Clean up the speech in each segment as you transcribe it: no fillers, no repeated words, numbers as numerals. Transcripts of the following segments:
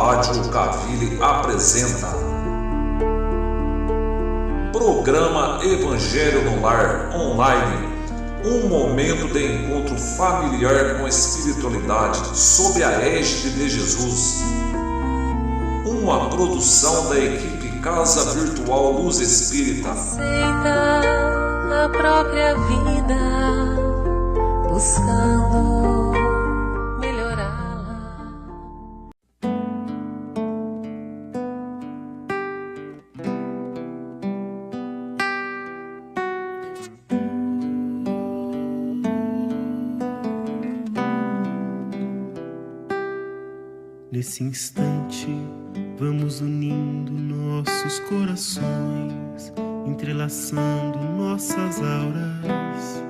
Rádio Alcaville apresenta Programa Evangelho no Lar Online, um momento de encontro familiar com a espiritualidade sob a égide de Jesus. Uma produção da equipe Casa Virtual Luz Espírita. Aceita a própria vida, buscando melhorá-la. Nesse instante, vamos unindo nossos corações, entrelaçando nossas auras,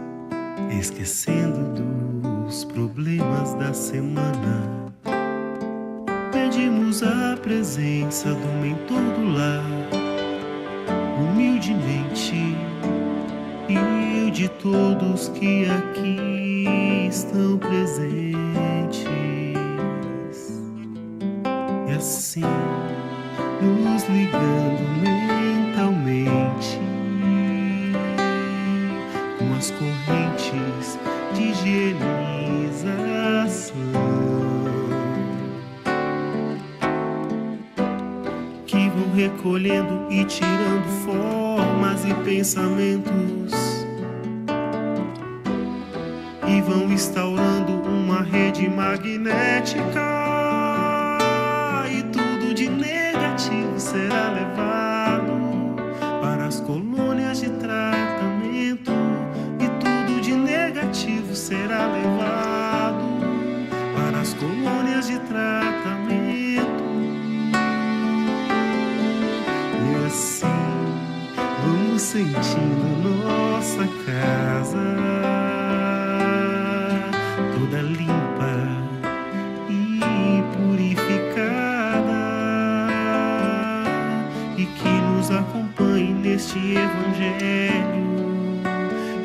esquecendo dos problemas da semana. Pedimos a presença do mentor do lar, humildemente, e o de todos que aqui estão presentes. E assim, nos ligando mentalmente com as correntes de higienização que vão recolhendo e tirando formas e pensamentos e vão instaurando uma rede magnética. De negativo será levado para as colônias de tratamento, e tudo de negativo será levado para as colônias de tratamento. E assim vamos sentindo nossa casa toda limpa e purificada, e que nos acompanhe neste Evangelho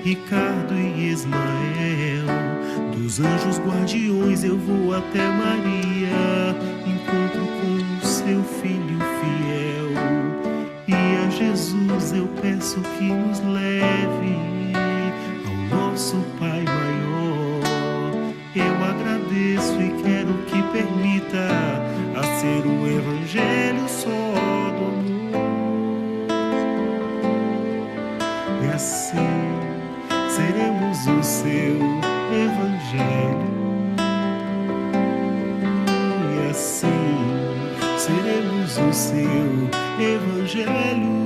Ricardo e Ismael. Dos anjos guardiões eu vou até Maria, encontro com o seu filho fiel, e a Jesus eu peço que nos leve ao nosso Pai maior. Eu agradeço e quero que permita a ser o Evangelho só do amor. E assim seremos o seu Evangelho. E assim seremos o seu Evangelho.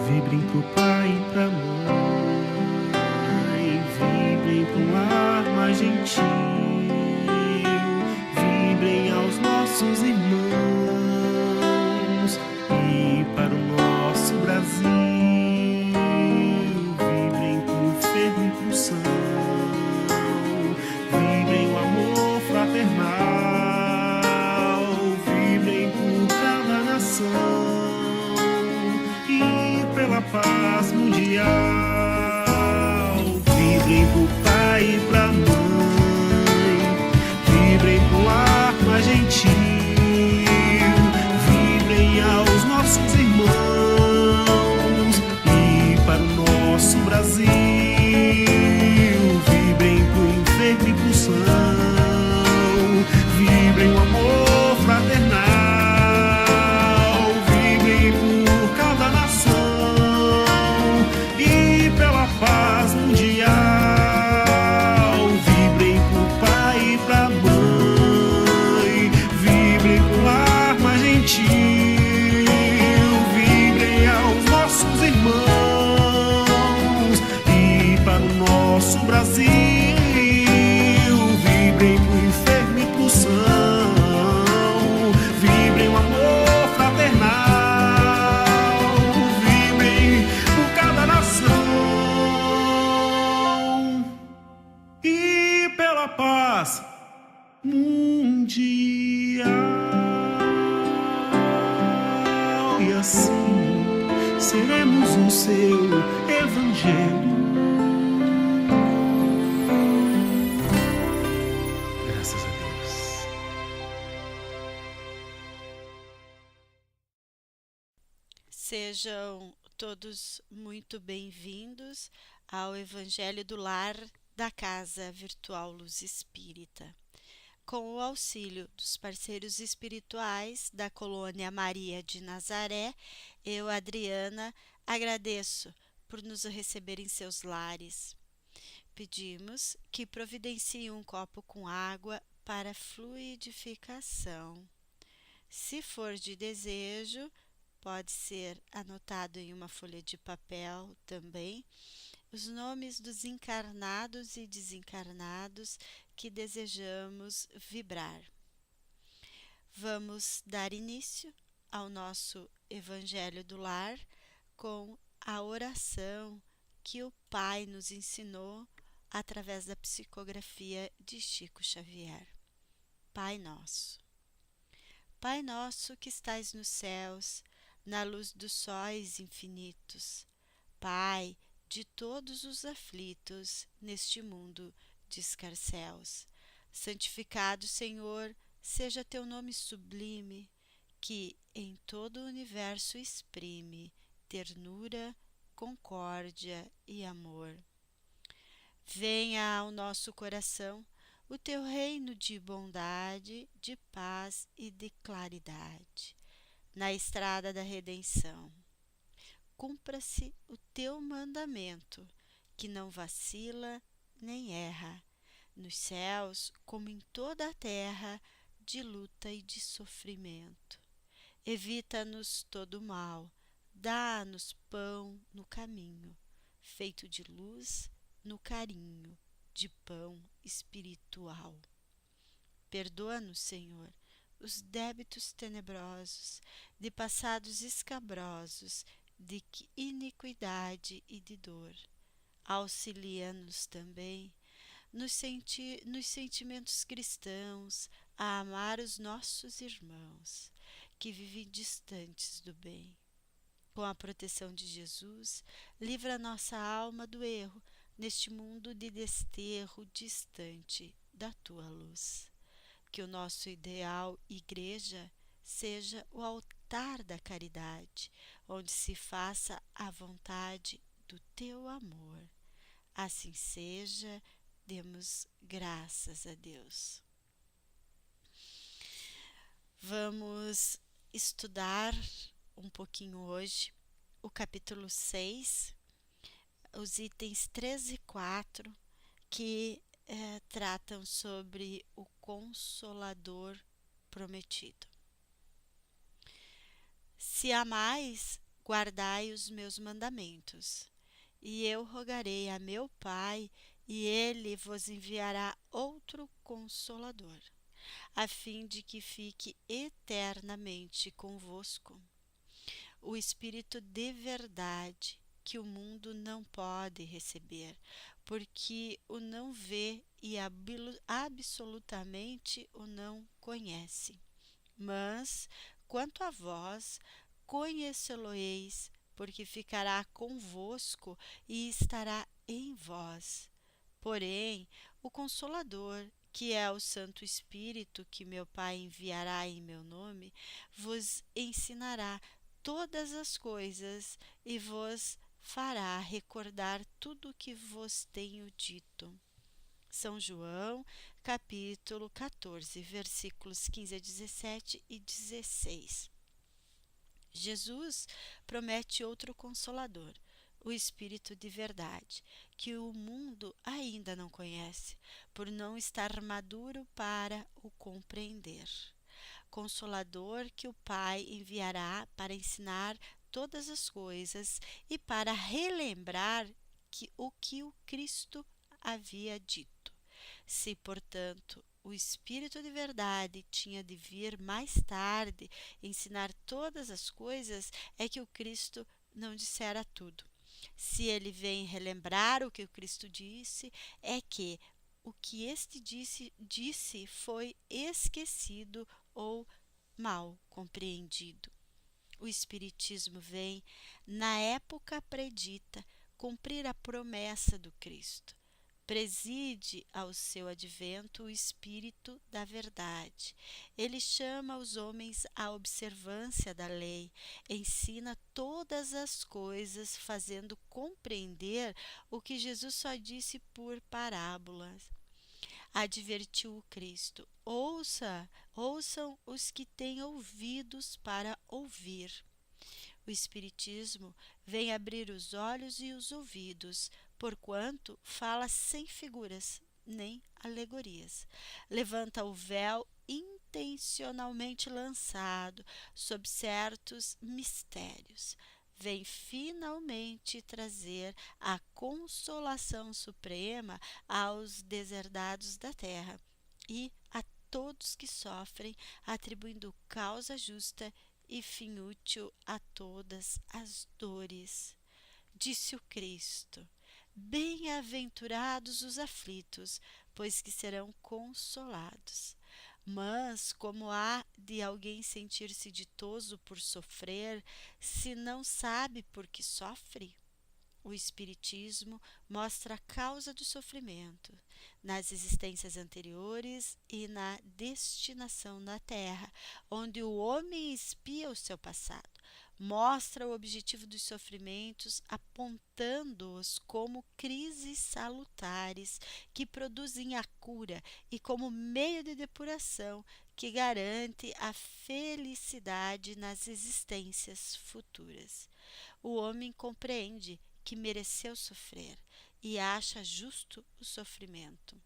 Vibrem pro pai e pra mãe, vibrem pro lar mais gentil, vibrem aos nossos irmãos e para o nosso Brasil. Vibrem pro enfermo e pro são, vibrem o amor fraternal, vibrem por cada nação e pela paz mundial. Vibrem pro pai e pra mãe, vibrem pro ar mais gentil, vibrem aos nossos irmãos e para o nosso Brasil. Vibrem pro enfermo e pro são, vibrem o amor fraternal, vibrem por cada nação e pela paz mundial. Vibrem pro pai e pra mãe, vibrem pro lar mais gentil, vibrem aos nossos irmãos e para o nosso Brasil. Vibrem pro enfermo e pro são, vibrem o amor fraternal, vibrem por cada nação e pela paz mundial. E assim seremos o seu Evangelho. Graças Sejam todos muito bem-vindos ao Evangelho do Lar da Casa Virtual Luz Espírita. Com o auxílio dos parceiros espirituais da Colônia Maria de Nazaré, eu, Adriana, agradeço por nos receber em seus lares. Pedimos que providenciem um copo com água para fluidificação. Se for de desejo, pode ser anotado em uma folha de papel também os nomes dos encarnados e desencarnados que desejamos vibrar. Vamos dar início ao nosso Evangelho do Lar com a oração que o Pai nos ensinou através da psicografia de Chico Xavier. Pai Nosso. Pai nosso que estais nos céus, na luz dos sóis infinitos, Pai de todos os aflitos neste mundo de escarcéus, santificado, Senhor, seja teu nome sublime, que em todo o universo exprime ternura, concórdia e amor. Venha ao nosso coração o teu reino de bondade, de paz e de claridade, na estrada da redenção. Cumpra-se o teu mandamento, que não vacila nem erra, nos céus como em toda a terra, de luta e de sofrimento. Evita-nos todo mal, dá-nos pão no caminho, feito de luz no carinho, de pão espiritual. Perdoa-nos, Senhor, os débitos tenebrosos, de passados escabrosos, de iniquidade e de dor. Auxilia-nos também nos sentimentos cristãos a amar os nossos irmãos, que vivem distantes do bem. Com a proteção de Jesus, livra nossa alma do erro neste mundo de desterro distante da tua luz. Que o nosso ideal igreja seja o altar da caridade, onde se faça a vontade do teu amor. Assim seja, demos graças a Deus. Vamos estudar um pouquinho hoje o capítulo 6, os itens 3 e 4, que tratam sobre o Consolador prometido. Se amais, guardai os meus mandamentos, e eu rogarei a meu Pai, e ele vos enviará outro Consolador, a fim de que fique eternamente convosco. O Espírito de verdade, que o mundo não pode receber, porque o não vê e absolutamente o não conhece. Mas, quanto a vós, conhecê-lo-eis, porque ficará convosco e estará em vós. Porém, o Consolador, que é o Santo Espírito que meu Pai enviará em meu nome, vos ensinará todas as coisas e vos fará recordar tudo o que vos tenho dito. São João, capítulo 14, versículos 15 a 17 e 16. Jesus promete outro Consolador, o Espírito de verdade, que o mundo ainda não conhece, por não estar maduro para o compreender. Consolador que o Pai enviará para ensinar todas as coisas e para relembrar o que o Cristo havia dito. Se, portanto, o Espírito de verdade tinha de vir mais tarde ensinar todas as coisas, é que o Cristo não dissera tudo. Se ele vem relembrar o que o Cristo disse, é que o que este disse foi esquecido ou mal compreendido. O Espiritismo vem, na época predita, cumprir a promessa do Cristo. preside ao seu advento o Espírito da verdade. Ele chama os homens à observância da lei, ensina todas as coisas, fazendo compreender o que Jesus só disse por parábolas. Advertiu o Cristo: ouçam os que têm ouvidos para ouvir. O Espiritismo vem abrir os olhos e os ouvidos, porquanto fala sem figuras nem alegorias. Levanta o véu intencionalmente lançado sob certos mistérios. Vem finalmente trazer a consolação suprema aos deserdados da terra e a todos que sofrem, atribuindo causa justa e fim útil a todas as dores. Disse o Cristo: bem-aventurados os aflitos, pois que serão consolados. Mas como há de alguém sentir-se ditoso por sofrer, se não sabe por que sofre? O Espiritismo mostra a causa do sofrimento nas existências anteriores e na destinação na Terra, onde o homem expia o seu passado. Mostra o objetivo dos sofrimentos, apontando-os como crises salutares que produzem a cura e como meio de depuração que garante a felicidade nas existências futuras. O homem compreende que mereceu sofrer e acha justo o sofrimento.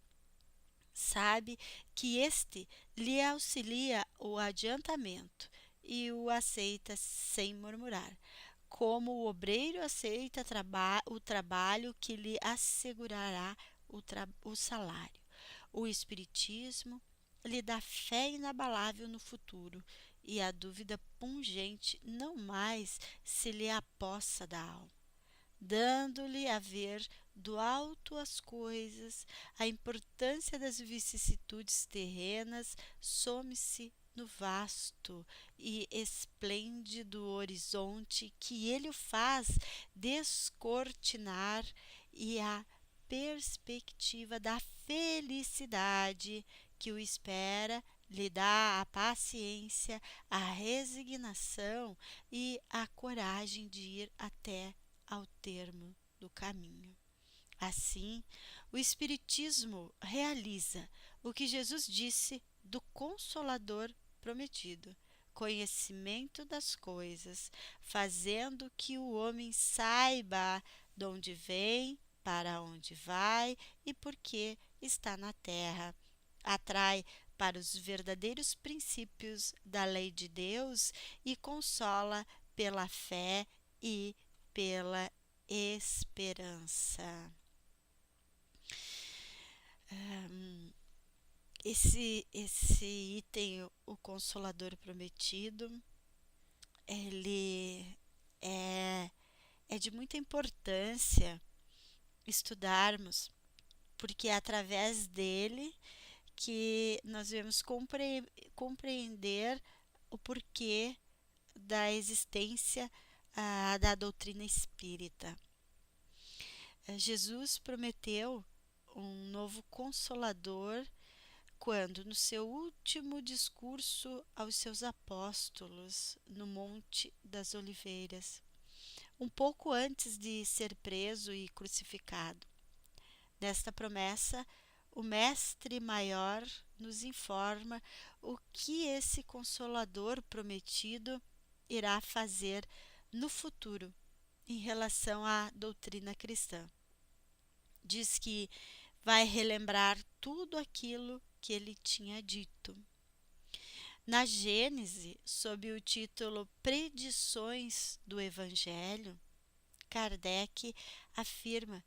Sabe que este lhe auxilia o adiantamento e o aceita sem murmurar, como o obreiro aceita o trabalho que lhe assegurará o salário. O Espiritismo lhe dá fé inabalável no futuro e a dúvida pungente não mais se lhe apossa da alma, dando-lhe a ver do alto as coisas, a importância das vicissitudes terrenas some-se no vasto e esplêndido horizonte que ele o faz descortinar, e a perspectiva da felicidade que o espera lhe dá a paciência, a resignação e a coragem de ir até ao termo do caminho. Assim, o Espiritismo realiza o que Jesus disse do Consolador prometido: conhecimento das coisas, fazendo que o homem saiba de onde vem, para onde vai e por que está na terra. Atrai para os verdadeiros princípios da lei de Deus e consola pela fé e pela esperança. Esse item, o Consolador Prometido, ele é de muita importância estudarmos, porque é através dele que nós vamos compreender o porquê da existência da doutrina espírita. Jesus prometeu um novo Consolador quando, no seu último discurso aos seus apóstolos no Monte das Oliveiras, um pouco antes de ser preso e crucificado. Nesta promessa, o Mestre Maior nos informa o que esse Consolador prometido irá fazer no futuro em relação à doutrina cristã. Diz que vai relembrar tudo aquilo que ele tinha dito. Na Gênese, sob o título Predições do Evangelho, Kardec afirma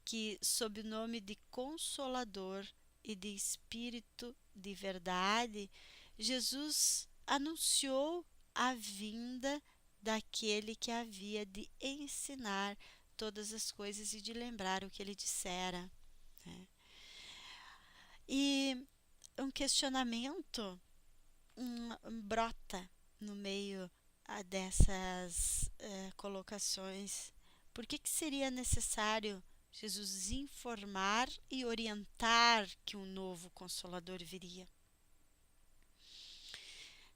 que, sob o nome de Consolador e de Espírito de Verdade, Jesus anunciou a vinda daquele que havia de ensinar todas as coisas e de lembrar o que ele dissera, né? E um questionamento brota no meio dessas colocações. Por que seria necessário Jesus informar e orientar que um novo Consolador viria.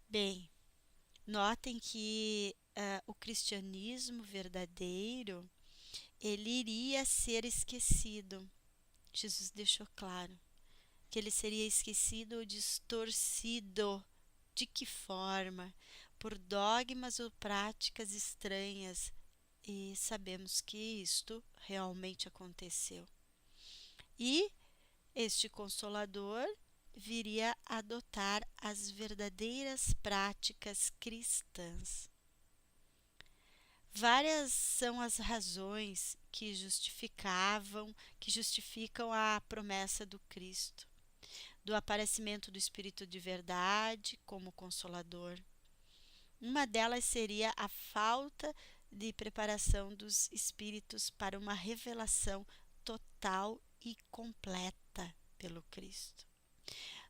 Bem, notem que o cristianismo verdadeiro, ele iria ser esquecido. Jesus deixou claro que ele seria esquecido ou distorcido. De que forma? Por dogmas ou práticas estranhas. E sabemos que isto realmente aconteceu. E este Consolador viria a adotar as verdadeiras práticas cristãs. Várias são as razões que justificam a promessa do Cristo, do aparecimento do Espírito de verdade como Consolador. Uma delas seria a falta de preparação dos espíritos para uma revelação total e completa pelo Cristo.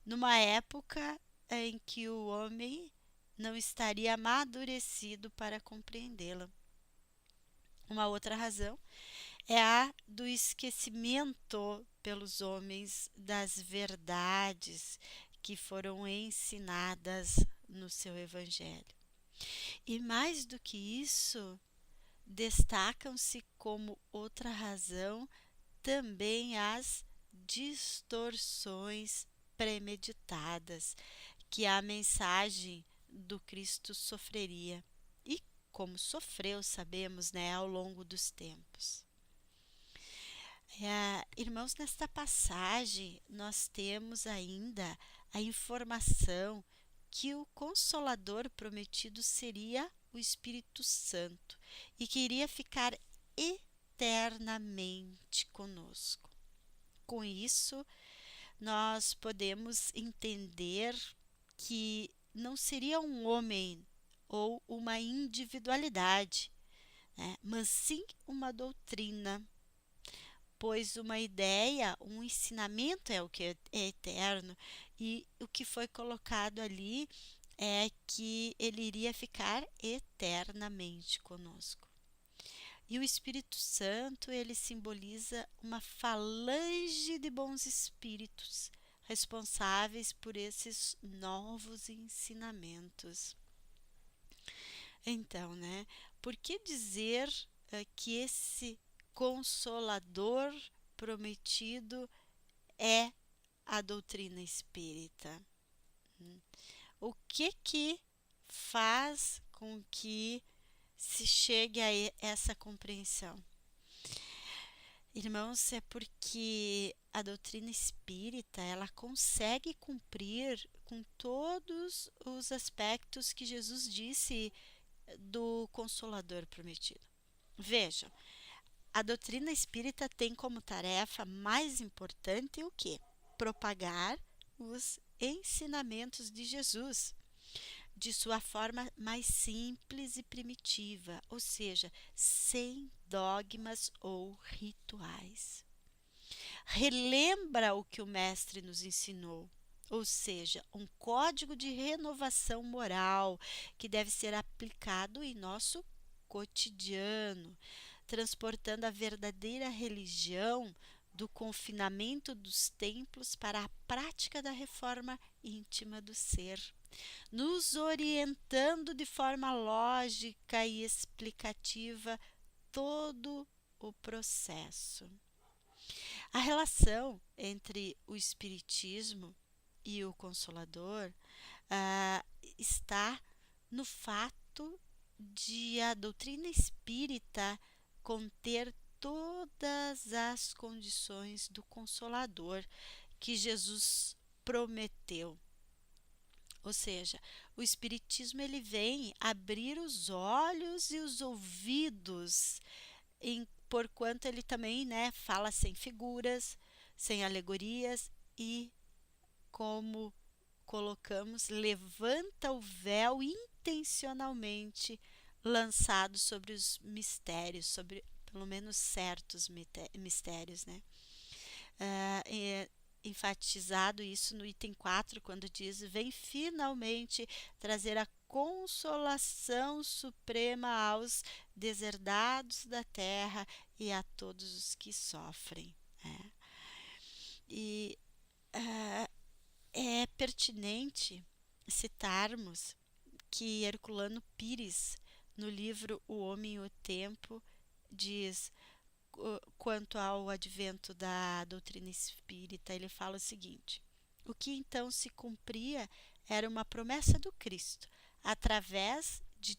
Numa época em que o homem não estaria amadurecido para compreendê-la. Uma outra razão é a do esquecimento pelos homens das verdades que foram ensinadas no seu Evangelho. E mais do que isso, destacam-se como outra razão também as distorções premeditadas que a mensagem do Cristo sofreria. E como sofreu, sabemos, ao longo dos tempos. Irmãos, nesta passagem nós temos ainda a informação que o Consolador prometido seria o Espírito Santo e que iria ficar eternamente conosco. Com isso, nós podemos entender que não seria um homem ou uma individualidade, mas sim uma doutrina, pois uma ideia, um ensinamento é o que é eterno, e o que foi colocado ali é que ele iria ficar eternamente conosco. E o Espírito Santo, ele simboliza uma falange de bons espíritos responsáveis por esses novos ensinamentos. Então, por que dizer que esse Consolador prometido é a doutrina espírita? O que faz com que se chegue a essa compreensão? Irmãos, é porque a doutrina espírita, ela consegue cumprir com todos os aspectos que Jesus disse do Consolador prometido. Vejam, a doutrina espírita tem como tarefa mais importante o quê? Propagar os ensinamentos de Jesus, de sua forma mais simples e primitiva, ou seja, sem dogmas ou rituais. Relembra o que o Mestre nos ensinou, ou seja, um código de renovação moral que deve ser aplicado em nosso cotidiano, transportando a verdadeira religião do confinamento dos templos para a prática da reforma íntima do ser, nos orientando de forma lógica e explicativa todo o processo. A relação entre o Espiritismo e o Consolador está no fato de a doutrina espírita conter todas as condições do Consolador que Jesus prometeu. Ou seja, o Espiritismo ele vem abrir os olhos e os ouvidos, porquanto ele também fala sem figuras, sem alegorias e, como colocamos, levanta o véu intencionalmente lançado sobre os mistérios, sobre pelo menos certos mistérios, enfatizado isso no item 4, quando diz: vem finalmente trazer a consolação suprema aos deserdados da terra e a todos os que sofrem. Né? E é pertinente citarmos que Herculano Pires, no livro O Homem e o Tempo, diz quanto ao advento da doutrina espírita, ele fala o seguinte: o que então se cumpria era uma promessa do Cristo, através de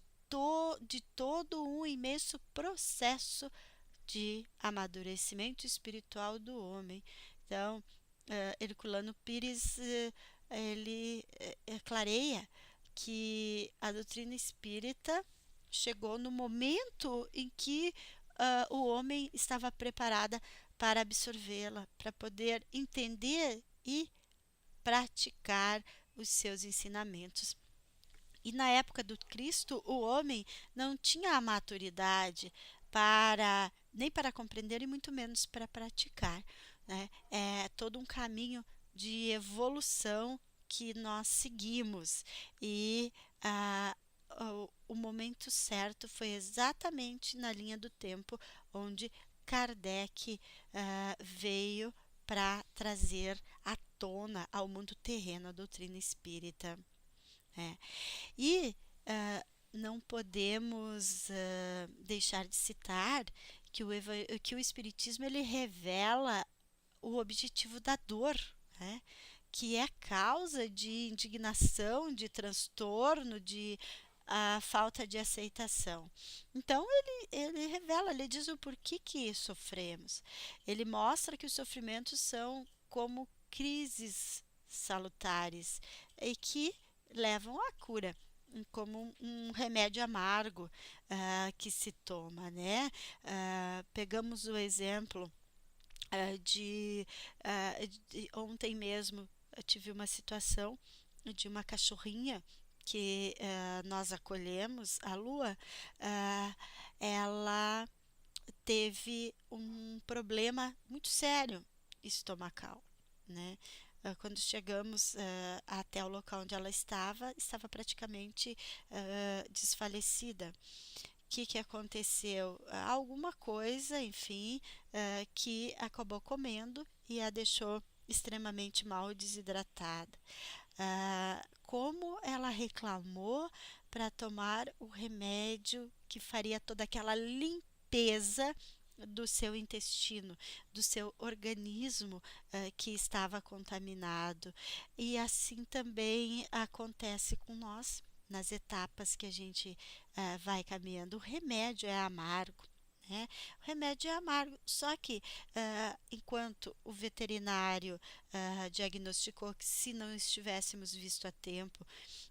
todo um imenso processo de amadurecimento espiritual do homem. Então, Herculano Pires ele clareia que a doutrina espírita chegou no momento em que o homem estava preparada para absorvê-la, para poder entender e praticar os seus ensinamentos. E na época do Cristo, o homem não tinha a maturidade nem para compreender e muito menos para praticar. Né? É todo um caminho de evolução que nós seguimos. E o momento certo foi exatamente na linha do tempo onde Kardec veio para trazer à tona ao mundo terreno a doutrina espírita. E não podemos deixar de citar que o Espiritismo ele revela o objetivo da dor, né? Que é causa de indignação, de transtorno, de falta de aceitação. Então ele revela, ele diz o porquê que sofremos. Ele mostra que os sofrimentos são como crises salutares e que levam à cura, como um remédio amargo que se toma, né? Pegamos o exemplo de ontem mesmo eu tive uma situação de uma cachorrinha que nós acolhemos, a Lua. Ela teve um problema muito sério estomacal, né? Quando chegamos até o local onde ela estava praticamente desfalecida. O que aconteceu? Alguma coisa, enfim, que acabou comendo e a deixou extremamente mal desidratada. Como ela reclamou para tomar o remédio que faria toda aquela limpeza do seu intestino, do seu organismo que estava contaminado. E assim também acontece com nós nas etapas que a gente vai caminhando. O remédio é amargo, né? O remédio é amargo, só que enquanto o veterinário diagnosticou que se não estivéssemos visto a tempo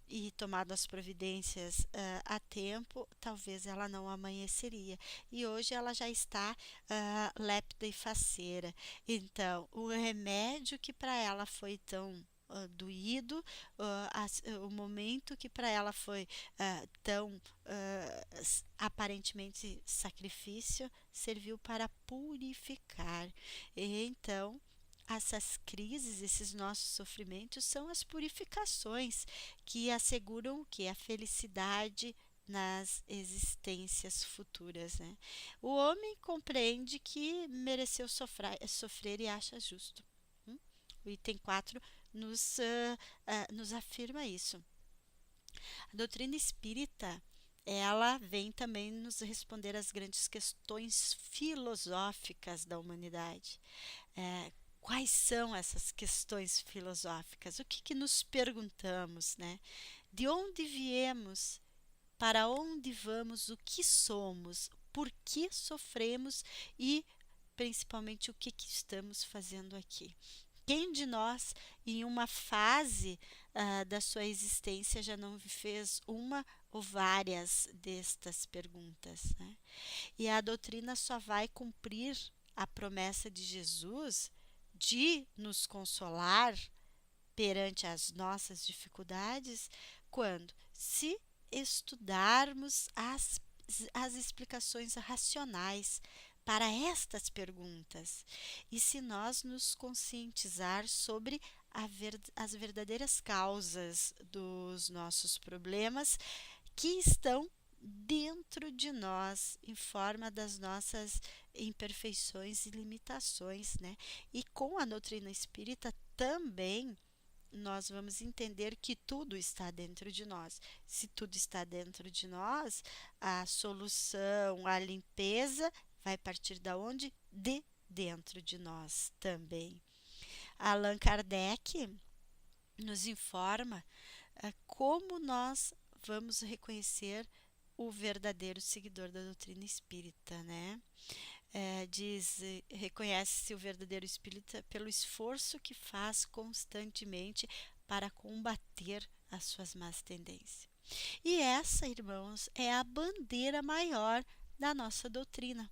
e tomado as providências a tempo, talvez ela não amanheceria. E hoje ela já está lépida e faceira. Então, o remédio que para ela foi tão doído, o momento que para ela foi tão aparentemente sacrifício, serviu para purificar. E então essas crises, esses nossos sofrimentos são as purificações que asseguram que a felicidade nas existências futuras, né? O homem compreende que mereceu sofrer e acha justo. O item 4 nos afirma isso. A doutrina espírita, ela vem também nos responder às grandes questões filosóficas da humanidade. Quais são essas questões filosóficas? O que nos perguntamos, né? De onde viemos? Para onde vamos? O que somos? Por que sofremos? E, principalmente, o que estamos fazendo aqui? Quem de nós, em uma fase da sua existência, já não fez uma ou várias destas perguntas, né? E a doutrina só vai cumprir a promessa de Jesus de nos consolar perante as nossas dificuldades se estudarmos as explicações racionais para estas perguntas e se nós nos conscientizar sobre as verdadeiras causas dos nossos problemas que estão dentro de nós em forma das nossas imperfeições e limitações, né? E com a doutrina espírita também nós vamos entender que tudo está dentro de nós. Se tudo está dentro de nós, a solução, a limpeza vai partir da onde? De dentro de nós também. Allan Kardec nos informa como nós vamos reconhecer o verdadeiro seguidor da doutrina espírita, né? Reconhece-se o verdadeiro espírita pelo esforço que faz constantemente para combater as suas más tendências. E essa, irmãos, é a bandeira maior da nossa doutrina.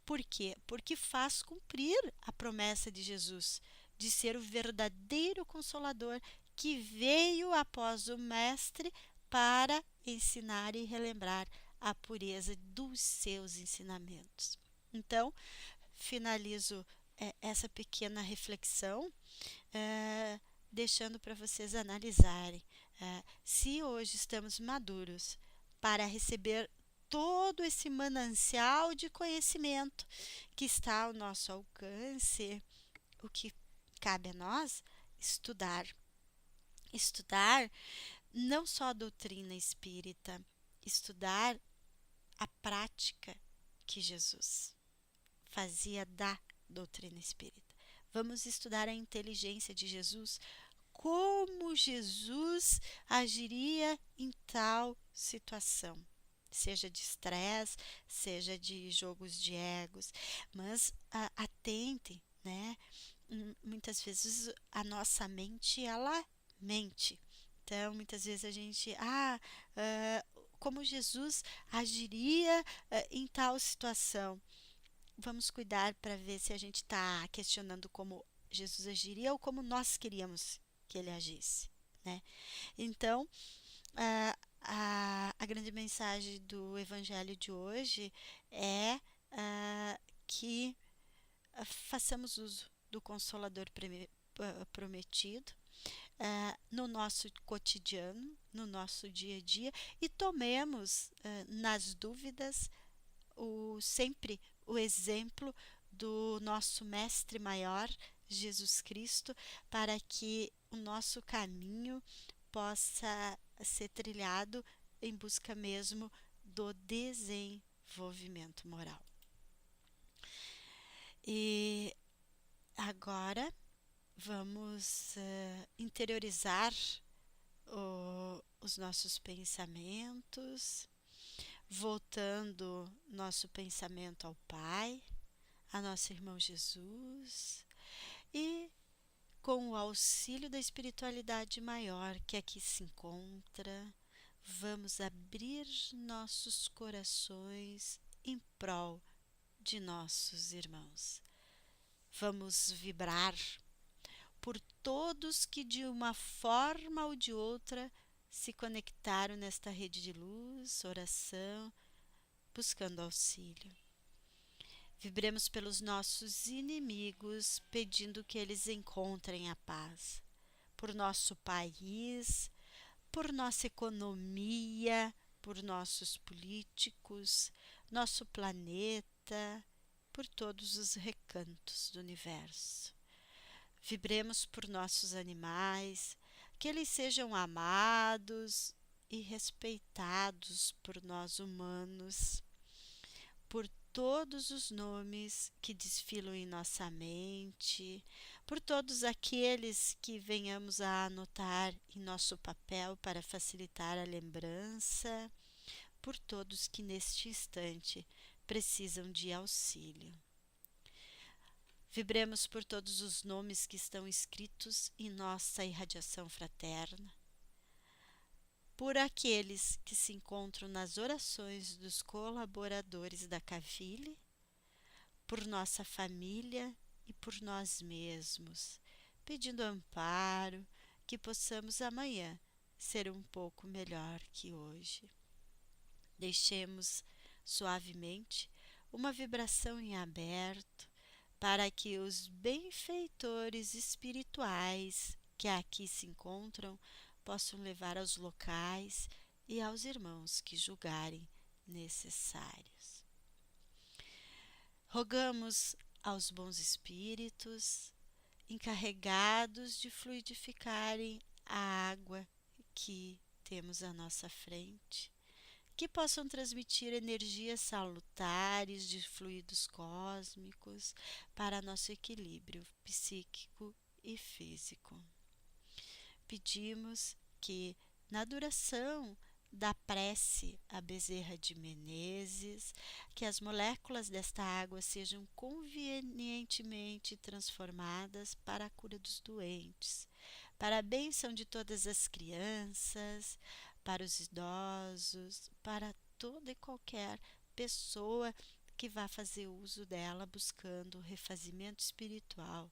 Por quê? Porque faz cumprir a promessa de Jesus de ser o verdadeiro Consolador que veio após o Mestre para ensinar e relembrar a pureza dos seus ensinamentos. Então, finalizo essa pequena reflexão, deixando para vocês analisarem se hoje estamos maduros para receber todo esse manancial de conhecimento que está ao nosso alcance. O que cabe a nós? Estudar não só a doutrina espírita, estudar a prática que Jesus fazia da doutrina espírita. Vamos estudar a inteligência de Jesus, como Jesus agiria em tal situação, seja de estresse, seja de jogos de egos, mas atentem, né? Muitas vezes a nossa mente, ela mente. Então, muitas vezes a gente, como Jesus agiria em tal situação. Vamos cuidar para ver se a gente está questionando como Jesus agiria ou como nós queríamos que ele agisse, né? Então, a grande mensagem do Evangelho de hoje é que façamos uso do Consolador prometido no nosso cotidiano, no nosso dia a dia, e tomemos nas dúvidas sempre o exemplo do nosso Mestre Maior, Jesus Cristo, para que o nosso caminho possa ser trilhado em busca mesmo do desenvolvimento moral. E agora vamos interiorizar os nossos pensamentos, voltando nosso pensamento ao Pai, a nosso irmão Jesus, e com o auxílio da espiritualidade maior que aqui se encontra, vamos abrir nossos corações em prol de nossos irmãos. Vamos vibrar por todos que de uma forma ou de outra se conectaram nesta rede de luz, oração, buscando auxílio. Vibremos pelos nossos inimigos, pedindo que eles encontrem a paz. Por nosso país, por nossa economia, por nossos políticos, nosso planeta, por todos os recantos do universo. Vibremos por nossos animais, que eles sejam amados e respeitados por nós humanos, por todos os nomes que desfilam em nossa mente, por todos aqueles que venhamos a anotar em nosso papel para facilitar a lembrança, por todos que neste instante precisam de auxílio. Vibremos por todos os nomes que estão escritos em nossa irradiação fraterna, por aqueles que se encontram nas orações dos colaboradores da Cavile, por nossa família e por nós mesmos, pedindo amparo, que possamos amanhã ser um pouco melhor que hoje. Deixemos suavemente uma vibração em aberto, para que os benfeitores espirituais que aqui se encontram possam levar aos locais e aos irmãos que julgarem necessários. Rogamos aos bons espíritos encarregados de fluidificarem a água que temos à nossa frente, que possam transmitir energias salutares de fluidos cósmicos para nosso equilíbrio psíquico e físico. Pedimos que, na duração da prece à Bezerra de Menezes, que as moléculas desta água sejam convenientemente transformadas para a cura dos doentes, para a bênção de todas as crianças, para os idosos, para toda e qualquer pessoa que vá fazer uso dela buscando o refazimento espiritual.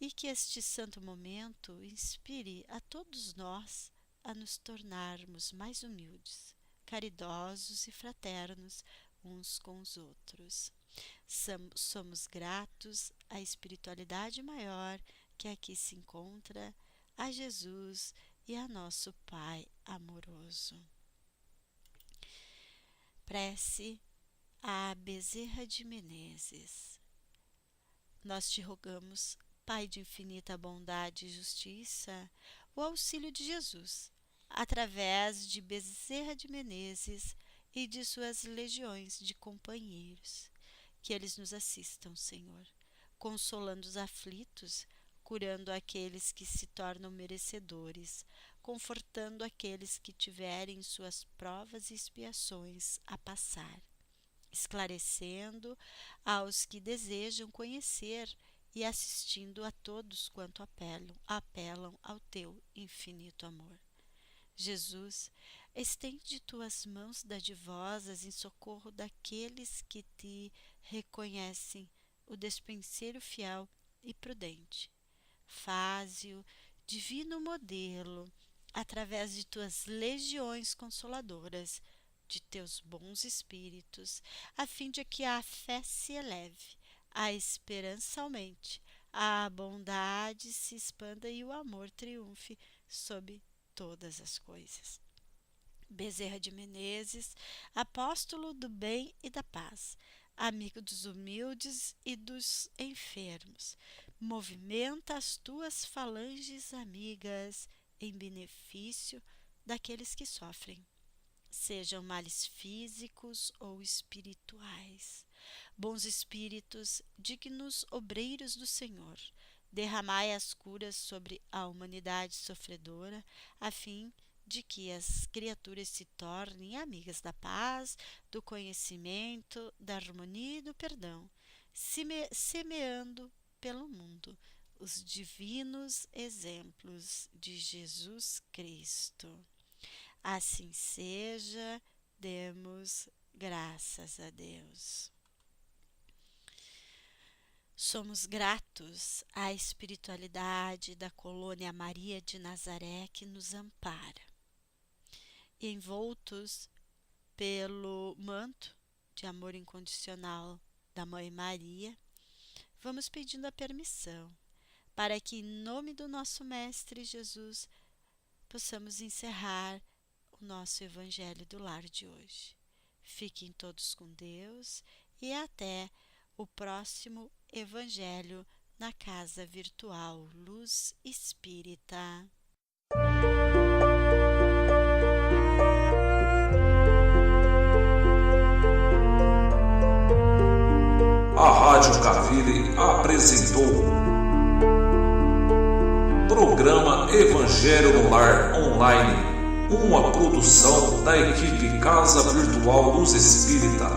E que este santo momento inspire a todos nós a nos tornarmos mais humildes, caridosos e fraternos uns com os outros. Somos gratos à espiritualidade maior que aqui se encontra, a Jesus e a nosso Pai amoroso. Prece à Bezerra de Menezes. Nós te rogamos, Pai de infinita bondade e justiça, o auxílio de Jesus, através de Bezerra de Menezes e de suas legiões de companheiros. Que eles nos assistam, Senhor, consolando os aflitos, curando aqueles que se tornam merecedores, confortando aqueles que tiverem suas provas e expiações a passar, esclarecendo aos que desejam conhecer e assistindo a todos quanto apelam ao teu infinito amor. Jesus, estende tuas mãos dadivosas em socorro daqueles que te reconhecem o despenseiro fiel e prudente. Faze-o divino modelo através de tuas legiões consoladoras, de teus bons espíritos, a fim de que a fé se eleve, a esperança aumente, a bondade se expanda e o amor triunfe sobre todas as coisas. Bezerra de Menezes, apóstolo do bem e da paz, amigo dos humildes e dos enfermos, movimenta as tuas falanges amigas em benefício daqueles que sofrem, sejam males físicos ou espirituais. Bons espíritos, dignos obreiros do Senhor, derramai as curas sobre a humanidade sofredora, a fim de que as criaturas se tornem amigas da paz, do conhecimento, da harmonia e do perdão, semeando pelo mundo os divinos exemplos de Jesus Cristo. Assim seja, demos graças a Deus. Somos gratos à espiritualidade da colônia Maria de Nazaré que nos ampara. E envoltos pelo manto de amor incondicional da Mãe Maria, vamos pedindo a permissão para que, em nome do nosso Mestre Jesus, possamos encerrar o nosso Evangelho do Lar de hoje. Fiquem todos com Deus e até o próximo Evangelho na Casa Virtual Luz Espírita. A Rádio Cavile apresentou Programa Evangelho no Lar Online, uma produção da equipe Casa Virtual Luz Espírita.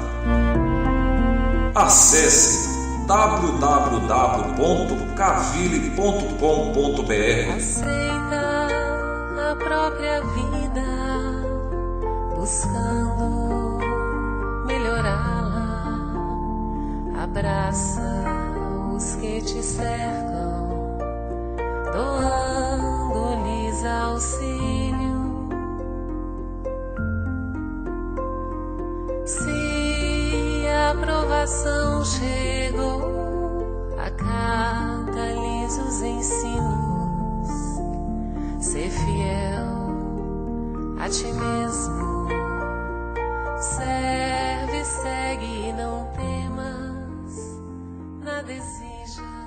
Acesse www.cavile.com.br. Aceita a própria vida, buscando melhorá-la. Abraça os que te cercam, doando-lhes auxílio. Se a aprovação chegou, acata-lhes os ensinos. Ser fiel a ti mesmo, serve, segue e não temas. deseja.